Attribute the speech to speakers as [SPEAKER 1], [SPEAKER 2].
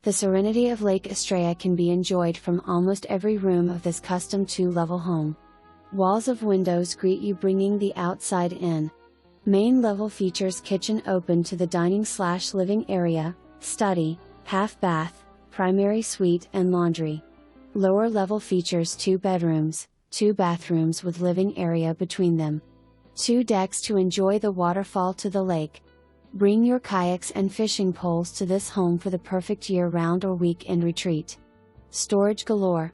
[SPEAKER 1] The serenity of Lake Estrella can be enjoyed from almost every room of this custom 2-level home. Walls of windows greet you, bringing the outside in. Main level features kitchen open to the dining/living area, study, half bath, primary suite and laundry. Lower level features 2 bedrooms, 2 bathrooms with living area between them. 2 decks to enjoy the waterfall to the lake. Bring your kayaks and fishing poles to this home for the perfect year-round or weekend retreat. Storage galore.